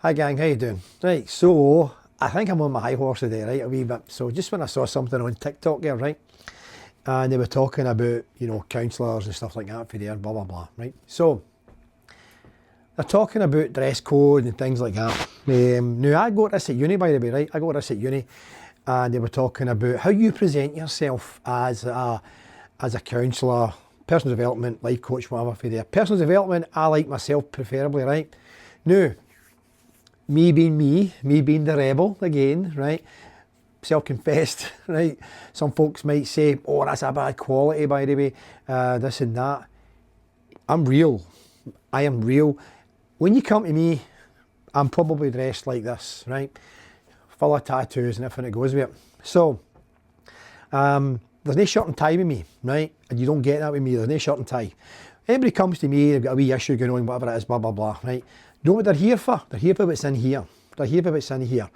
Hi gang, how you doing? Right, so I think I'm on my high horse today, right, a wee bit. So just when I saw something on TikTok there, right, and they were talking about, counsellors and stuff like that for there, blah, blah, blah, right? So they're talking about dress code and things like that. Now, I got this at uni, by the way, right? I got this at uni, and they were talking about how you present yourself as a counsellor, personal development, life coach, whatever for there. Personal development, I like myself preferably, right? Now, me being the rebel again, right? Self-confessed, right? Some folks might say, oh, that's a bad quality, by the way, this and that. I'm real. I am real. When you come to me, I'm probably dressed like this, right? Full of tattoos and everything that goes with it. So, there's no shirt and tie with me, right? And you don't get that with me, there's no shirt and tie. Anybody comes to me, they've got a wee issue going on, whatever it is, blah, blah, blah, right? You know what they're here for? They're here for what's in here. They're here for what's in here.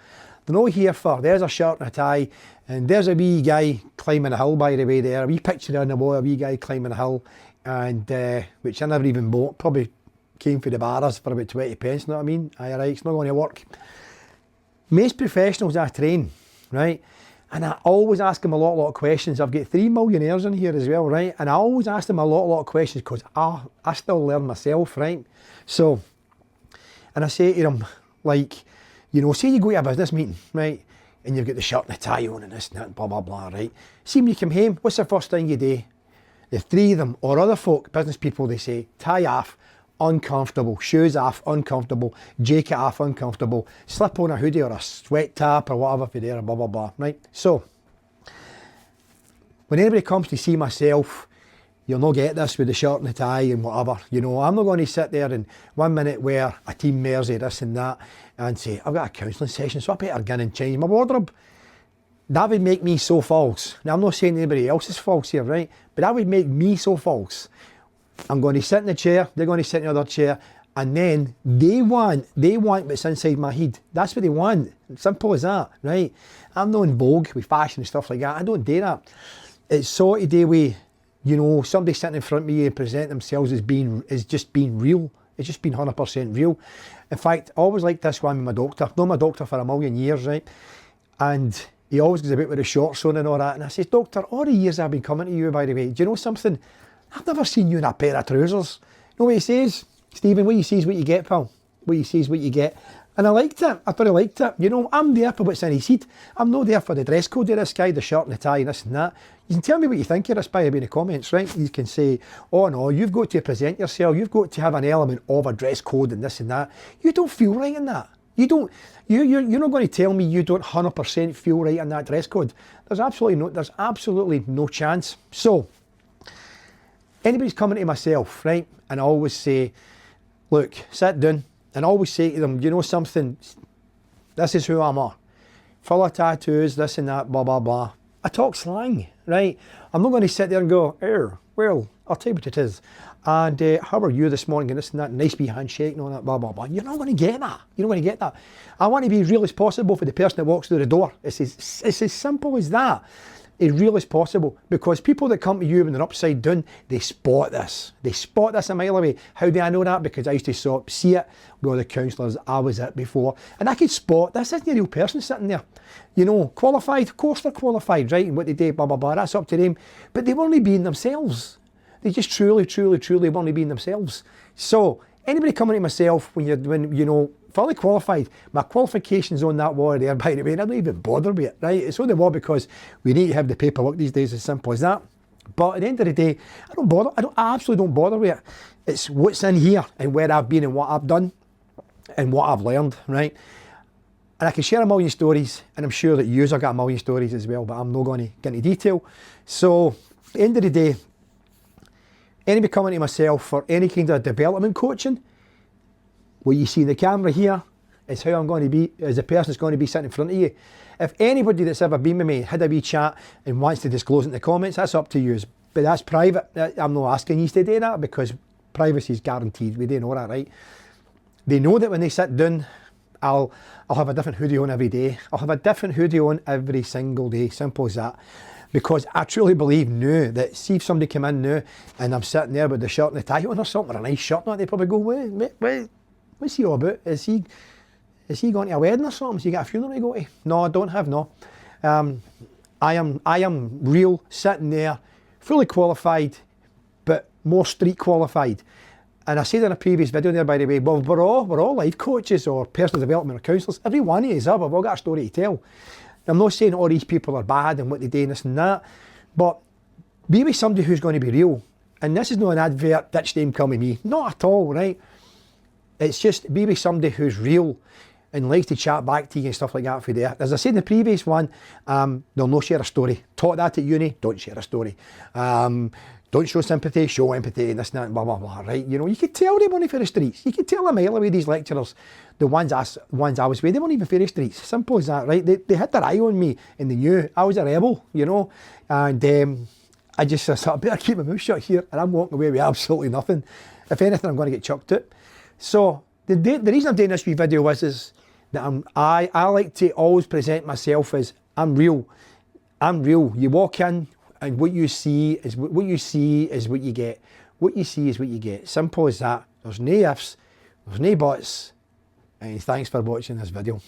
They're not here for, there's a shirt and a tie, and there's a wee guy climbing a hill, by the way, there. A wee picture on the wall, a wee guy climbing a hill, and which I never even bought. Probably came for the bars for about 20 pence, you know what I mean? Aye, right, it's not going to work. Most professionals I train, right? And I always ask them a lot of questions. I've got 3 millionaires in here as well, right? And I always ask them a lot of questions because I still learn myself, right? So, and I say to them, like, say you go to a business meeting, right? And you've got the shirt and the tie on and this and that, blah, blah, blah, right? See when you come home, what's the first thing you do? The 3 of them, or other folk, business people, they say, tie off, uncomfortable, shoes off, uncomfortable, jacket off, uncomfortable, slip on a hoodie or a sweat top or whatever for there, blah, blah, blah, right? So, when anybody comes to see myself, you'll not get this with the shirt and the tie and whatever, I'm not going to sit there and 1 minute wear a team mersey, this and that, and say, I've got a counselling session, so I better go and change my wardrobe. That would make me so false. Now, I'm not saying anybody else is false here, right? But that would make me so false. I'm going to sit in the chair, they're going to sit in the other chair, and then they want what's inside my head. That's what they want. Simple as that, right? I'm not in vogue with fashion and stuff like that. I don't do that. It's sort of the way, somebody sitting in front of me and present themselves as just being real. It's just been 100% real. In fact, I always like this one with my doctor. I've known my doctor for a million years, right? And he always goes about with the shorts on and all that. And I says, Doctor, all the years I've been coming to you, by the way, do you know something? I've never seen you in a pair of trousers. You know what he says? Stephen, what you see is what you get, pal. What you see is what you get. And I liked it. I thoroughly liked it. I'm there for what's in his head. I'm not there for the dress code of this guy, the shirt and the tie and this and that. You can tell me what you think of this, by the way, in the comments, right? You can say, oh no, you've got to present yourself. You've got to have an element of a dress code and this and that. You don't feel right in that. You're not going to tell me you don't 100% feel right in that dress code. There's absolutely no chance. So, anybody's coming to myself, right? And I always say, look, sit down. And I always say to them, you know something? This is who I'm. Full of tattoos, this and that, blah, blah, blah. I talk slang, right? I'm not going to sit there and go, well, I'll tell you what it is. And how are you this morning and this and that, nice wee handshake and all that, blah, blah, blah. You're not going to get that. You're not going to get that. I want to be as real as possible for the person that walks through the door. It's as simple as that. As real as possible, because people that come to you when they're upside down, they spot this. They spot this a mile away. How do I know that? Because I used to see it with all the counsellors I was at before, and I could spot this isn't a real person sitting there. Qualified, of course they're qualified, right? And what they do, blah, blah, blah, that's up to them. But they weren't being themselves. They just truly weren't being themselves. So, anybody coming to myself when fully qualified, my qualifications on that wall there, by the way, I don't even bother with it, right? It's only more because we need to have the paperwork these days, as simple as that. But at the end of the day, I don't bother. I absolutely don't bother with it. It's what's in here and where I've been and what I've done and what I've learned, right? And I can share a million stories, and I'm sure that you've got a million stories as well, but I'm not going to get into detail. So, at the end of the day, anybody coming to myself for any kind of development coaching, what you see in the camera here is how I'm going to be as a person that's going to be sitting in front of you. If anybody that's ever been with me had a wee chat and wants to disclose it in the comments, that's up to you. But that's private. I'm not asking you to do that because privacy is guaranteed. We do know that, right? They know that when they sit down, I'll have a different hoodie on every day. I'll have a different hoodie on every single day. Simple as that. Because I truly believe now that, see if somebody come in now and I'm sitting there with the shirt and the tie on or something, or a nice shirt, they probably go, wait, what's he all about? Is Is he going to a wedding or something? Has he got a funeral to go to? No, I don't have, no. I am real, sitting there, fully qualified, but more street qualified. And I said in a previous video there, by the way, well, we're all life coaches or personal development or counsellors. Every one of us are, we've all got a story to tell. I'm not saying all these people are bad and what they do and this and that, but be with somebody who's going to be real. And this is not an advert, ditch them, come with me. Not at all, right? It's just be with somebody who's real and likes to chat back to you and stuff like that for there. As I said in the previous one, they'll not share a story. Taught that at uni, don't share a story. Don't show sympathy, show empathy, and this and that, blah, blah, blah, right? You know, you could tell they weren't for the streets. You could tell a mile away, these lecturers, the ones I was with, they weren't even for the streets. Simple as that, right? They had their eye on me and they knew I was a rebel, you know? And I just thought, I better keep my mouth shut here, and I'm walking away with absolutely nothing. If anything, I'm going to get chucked out. So the reason I'm doing this wee video is that I like to always present myself as I'm real. I'm real. You walk in, and what you see is what you get. What you see is what you get. Simple as that. There's no ifs, there's no buts, and thanks for watching this video.